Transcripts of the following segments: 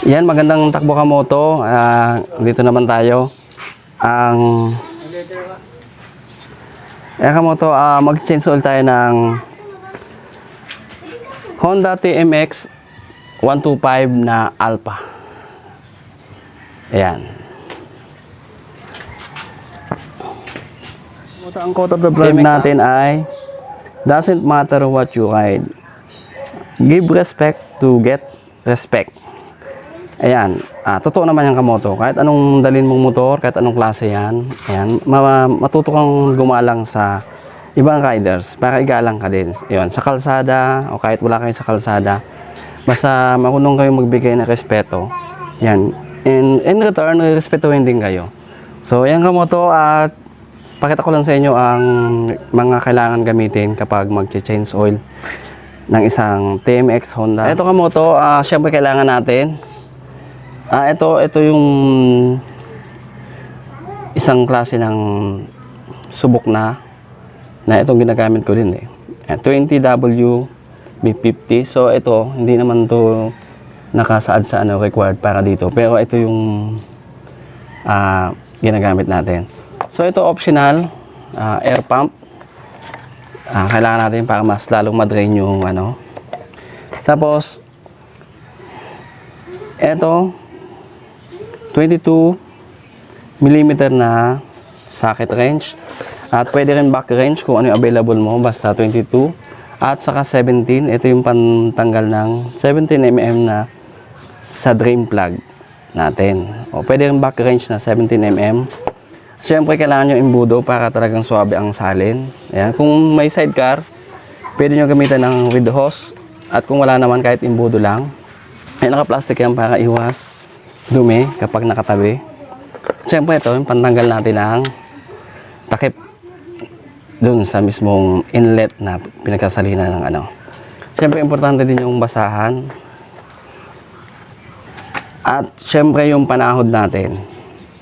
Yan, magandang takbo Kamoto. Dito naman tayo. Kamoto, mag-change oil tayo ng Honda TMX 125 na Alpha. Ayan. Ang quote of the brand natin ay doesn't matter what you ride. Give respect to get respect. Ayan, totoo naman yung Kamoto. Kahit anong dalhin mong motor, kahit anong klase yan, ayan, matuto kang gumalang sa ibang riders para igalang ka din. Ayan, sa kalsada o kahit wala kayo sa kalsada, basta marunong kayo magbigay ng respeto. Ayan, in return, respetuhin din kayo. So, ayan Kamoto, at pakita ko lang sa inyo ang mga kailangan gamitin kapag mag-change oil ng isang TMX Honda. Ito Kamoto, syempre kailangan natin. Ito yung isang klase ng subok na itong ginagamit ko din 20W B50. So ito, hindi naman to nakasaad sa required para dito. Pero ito yung ginagamit natin. So ito optional, air pump. Kailangan natin para mas lalong madrain yung Tapos ito 22mm na socket wrench, at pwede rin back wrench kung ano yung available mo, basta 22, at saka 17. Ito yung pantanggal ng 17mm na sa drain plug natin, o pwede rin back wrench na 17mm. Siyempre kailangan yung imbudo para talagang suwabe ang salin. Ayan. Kung may sidecar, pwede nyo gamitan ng with hose, at kung wala naman, kahit imbudo lang. Ay, naka-plastic yan para iwas dumi kapag nakatabi. Siyempre ito yung pantanggal natin ng takip dun sa mismong inlet na pinagkasalinan ng Siyempre importante din yung basahan, at siyempre yung panahod natin.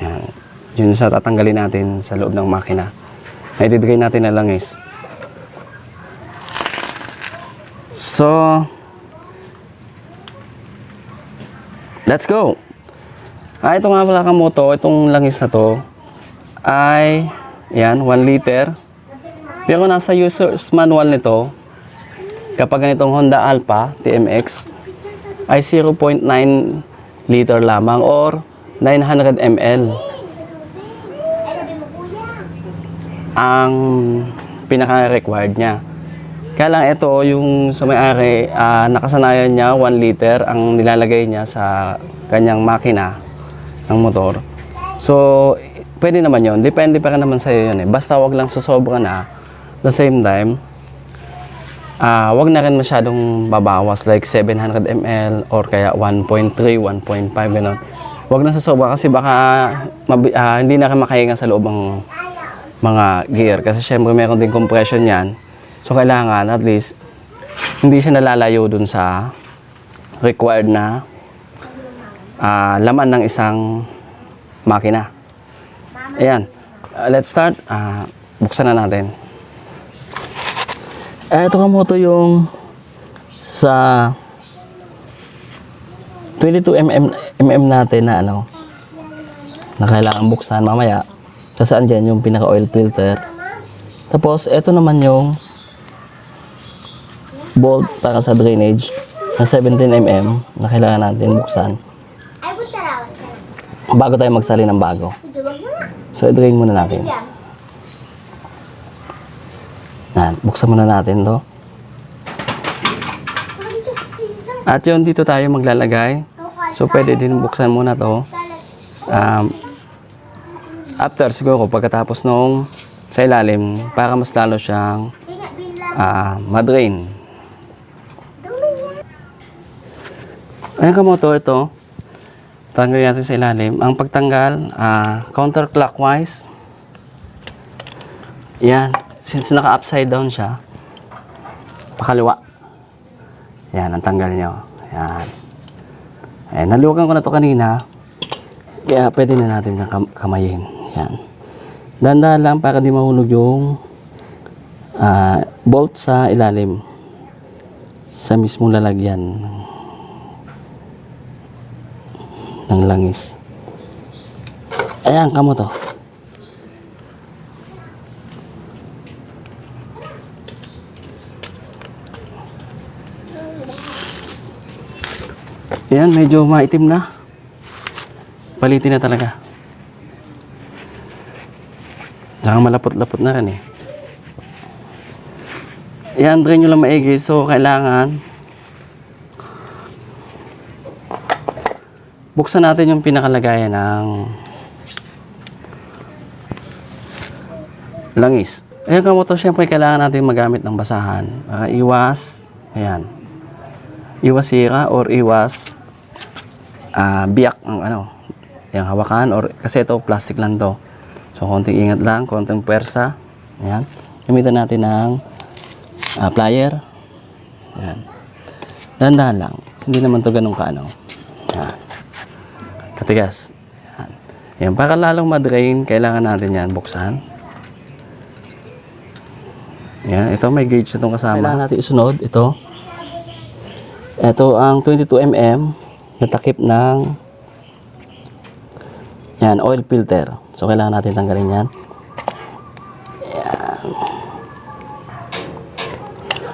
Yan. Yun sa tatanggalin natin sa loob ng makina. I-drain natin na langis. So let's go! Ito nga pala Kamoto, itong langis na to ay, yan, 1 liter. Pero nasa user's manual nito, kapag ganitong Honda Alpha TMX, ay 0.9 liter lamang, or 900 ml. Ang pinaka-required niya. Kaya lang ito, yung sa may-ari, nakasanayan niya 1 liter ang nilalagay niya sa kanyang makina ng motor. So, pwede naman yun. Depende pa rin naman sa iyo yun Basta wag lang susobra na. At the same time, wag na rin masyadong babawas, like 700 ml or kaya 1.3, 1.5, gano'n. Wag na susobra kasi baka hindi na rin makahinga sa loob ng mga gear. Kasi syempre meron din compression yan. So, kailangan at least hindi siya nalalayo dun sa required na laman ng isang makina. Ayan. Let's start. Buksan na natin. Ito Kamoto yung sa 22mm natin na na kailangan buksan mamaya. Saan dyan yung pinaka oil filter. Tapos ito naman yung bolt para sa drainage na 17mm na kailangan natin buksan bago tayo magsali ng bago. So, i-drain muna natin. Buksan muna natin to. At yun, dito tayo maglalagay. So, pwede din buksan muna to. After, siguro, pagkatapos nung sa ilalim, para mas lalo siyang madrain. Ayan Kamoto, ito. Tanggalin natin sa ilalim. Ang pagtanggal, counterclockwise. Yan. Since naka-upside down siya, pakaliwa. Yan, ang tanggal nyo. Yan. Ayan, naluwagan ko na to kanina. Kaya pwede na natin kamayin. Yan. Dahan-dahan lang para di mahulog yung bolt sa ilalim. Sa mismong lalagyan. ng langis. Ayan, kamo to. Ayan, medyo maitim na. Palitin na talaga. Tsaka malapot-lapot na rin eh. Ayan, drain nyo lang maigi. So, kailangan buksan natin yung pinakalagayan ng langis. Ayan, kamo to, syempre kailangan natin magamit ng basahan. Para iwas, ayan. Iwas sira or iwas biyak ang ano, yung hawakan or kasi ito plastic lang to. So konting ingat lang, konting puwersa. Ayan. Gamitan natin ng plier. Ayan. Dahan-dahan lang. Hindi naman to ganun kaano. Ayan. Katigas. Ayan. Ayan. Para lalong madrain, kailangan natin yan buksan. Ayan. Ito may gauge na itong kasama. Kailangan natin isunod. Ito ang 22mm na takip ng yan, oil filter. So, kailangan natin tanggalin yan. Yan.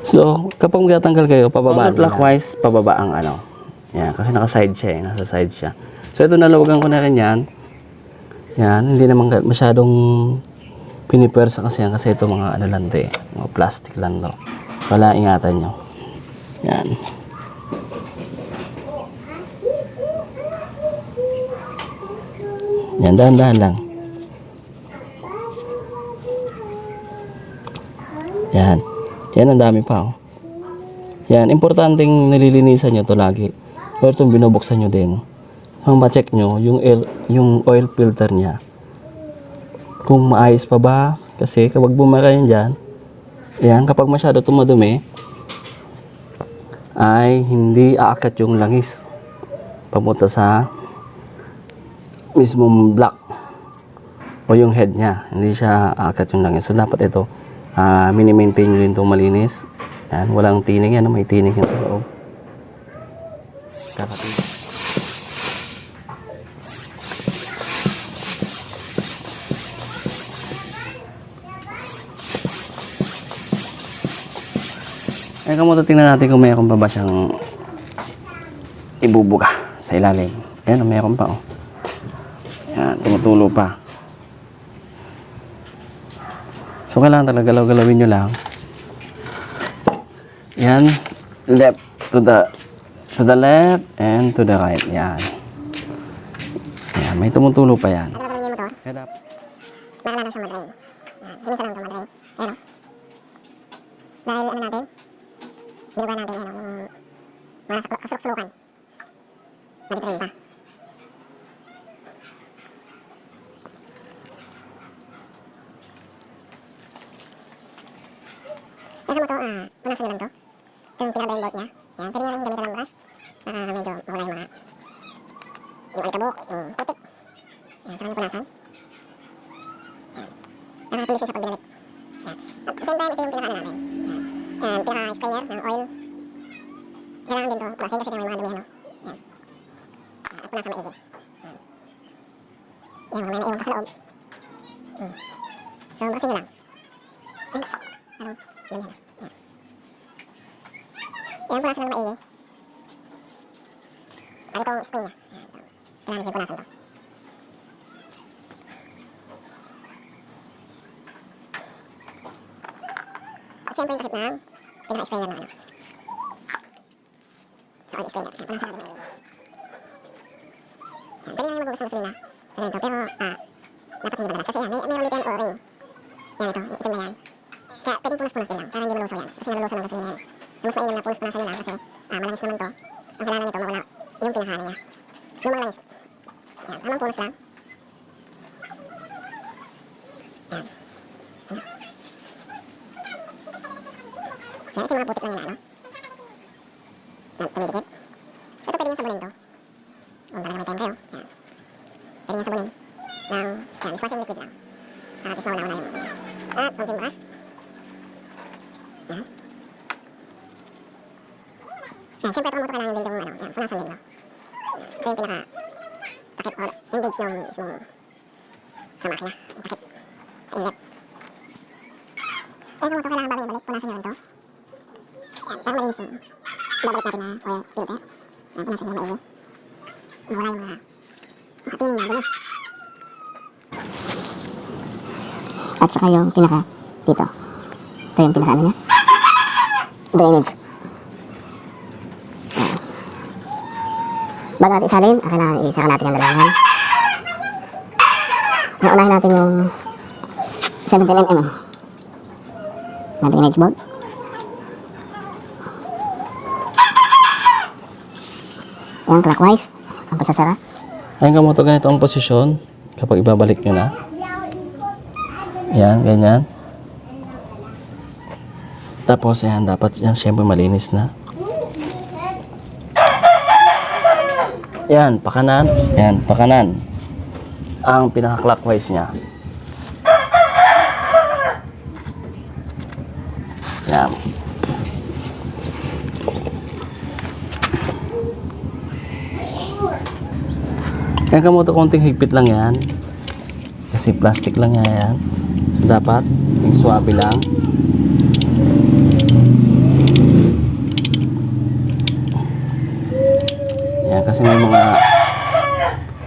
So, kapag magtatanggal kayo, pababa. Clockwise, pababa ang ano. Yan, kasi naka-side siya eh. Nasa side siya. So, ito nalawagan ko na rin yan. Yan, hindi naman masyadong pinipersa kasi yan. Kasi ito mga ano lang to eh. Mga plastic lang to. Wala, ingatan nyo. Yan. Yan, dahan-dahan lang. Yan. Yan, ang dami pa, oh. Yan, importanteng nililinisan nyo to lagi. Pero itong binubuksan nyo din. Ang ma-check nyo, yung oil filter niya. Kung maayos pa ba, kasi kapag bumara yan dyan, yan, kapag masyado tumadumi, ay hindi aakyat yung langis. Papunta sa mismong block o yung head niya, hindi siya aakyat yung langis. So dapat ito mini-maintain nyo din itong malinis. Yan, walang tining yan, may tining yan sa loob. Kakatin. Ay, kamuto tingnan natin kung mayroon pa ba siyang ibubuga sa ilalim. Yan, mayroon pa, oh. Yan, tumutulo pa. So, kailangan talaga galaw-galawin nyo lang. Yan, left to the left and to the right. Yan. Yan, may tumutulo pa yan. Head up. Bahala na siyang mag-drain. Minsan lang ito mag-drain. Ayan o. Dahil ano natin, binuga natin ayan o, yung mga kasulok-sulukan. Nag-drain pa. Kaya mo ito, punasan nyo lang ito. Ito yung pinaka-drain bolt niya. Ayan, pwede nyo rin gamitan ng brush. Medyo mawala yung mga yung alikabok, yung putik. Ayan, saka nyo punasan. Nakatulis siya sa pagbinalik. At the same time, ito yung pinaka-ano natin. Pinaka-sprayer ng oil. Kailangan din ito. Basin kasi may mga dumi ano. At punasan maigi. Yan, may naiwan ka sa loob. So, basin nyo lang. Ay, parang dumi na. Yan, punasan lang maigi. At itong spring niya. Kailangan din punasan ito. At syempre yung takip ng pinaka-sprayer na ano. Sa oil sprayer. Yan, punasan natin maigi. Yan, pwede naman magbubus ng gasolina. Pero dapat hindi madalas. Kasi yan, may ulit yan o-ring. Yan ito, itim na yan. Kaya pwedeng punas-punas din lang, para hindi malusaw yan. Kasi nalusaw ng gasolina yan. So mas mainam na punas-punasan nyo lang kasi malangis naman to. Ang kailangan nito mawala yung pinakahanan niya. Lumang langis. Yan, tamang punas lang. Yan. Yan, ito yung mga putik lang yun ano. Yan, tumidikit. So ito pwede nyo sabunin to. Kung talaga may time kayo. Yan. Pwede nyo sabunin ng dishwashing liquid lang. Para at least mawala yung at konting brush. Yan. Yan, syempre ito ang motor kailangan din yung ano. Yan, punasan din to. Yan, ito yung pinaka takip or engage ng mismong sa makina. Takip sa inlet. Kaya kung ito kailangan bago ibalik, punasan nyo rin ito. Ayan, para malinis yung babalik natin na oil filter. Ayan, punasan nyo maigi. Mawala yung mga tining na dumi. At saka yung pinaka dito. Ito yung pinaka ano niya. Drainage. Ayan. Bago natin isalin, kailangan isara natin ang dalawa yan. Unahin natin yung 17mm na drainage bolt. Ayan, clockwise ang pagsasara. Ayun kamoto, ganito ang posisyon kapag ibabalik nyo na. Yan, ganyan. Tapos, yan, dapat yan, syempre malinis na. Yan, pakanan. Yan, pakanan. Ang pinaka-clockwise niya. Yan. Yan kamoto, konting higpit lang yan. Kasi plastic lang yan. So, dapat, yung swabe lang. Yan, kasi may mga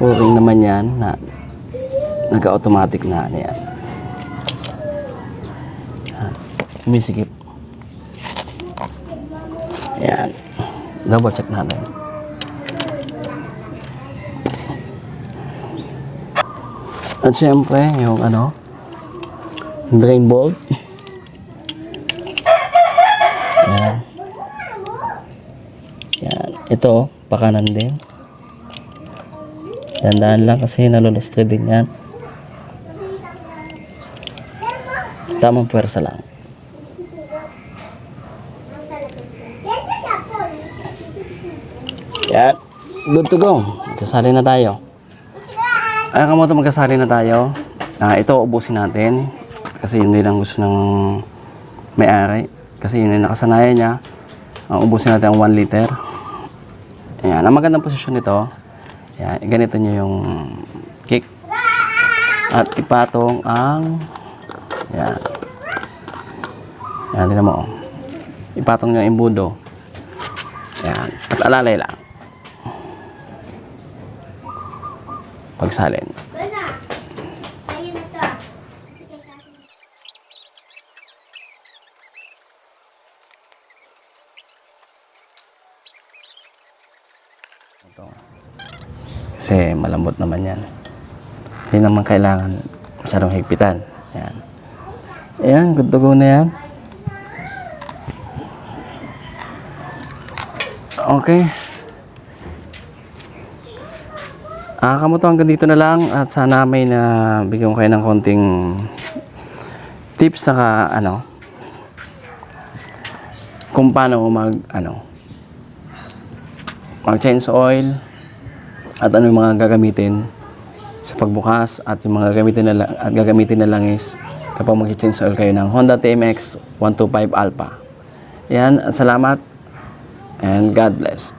o-ring naman yan na nagka-automatic na ano yan. Yan. Umisikip. Yan. Double check natin. At syempre, yung ano, drain bolt. Yan. Yan. Ito, pakanan din. Dandaan lang kasi nalulustrid din yan. Tamang puwersa lang. Yan. Good to go. Kasali na tayo. Ay, kamoto, magkasali na tayo. Ito, ubusin natin. Kasi yun din ang gusto ng may-ari. Kasi yun yung nakasanayan niya. Ubusin natin ang 1 liter. Ayan, ang magandang posisyon nito. Ayan, ganito nyo yung kick. At ipatong ang... Ayan. Ayan, tinan mo. Ipatong nyo yung embudo. Ayan. At alalay lang. Pagsalin. Kasi malambot naman yan. Hindi naman kailangan masyadong higpitan. Yan. Ayan, good to go na yan. Okay. Kamoto, hanggang dito na lang at sana may na bigyan ko kayo ng konting tips saka ano kung paano mag change oil at ano yung mga gagamitin sa pagbukas at yung mga gagamitin na langis kapag mag-change oil kayo ng Honda TMX 125 Alpha. Yan, salamat and God bless.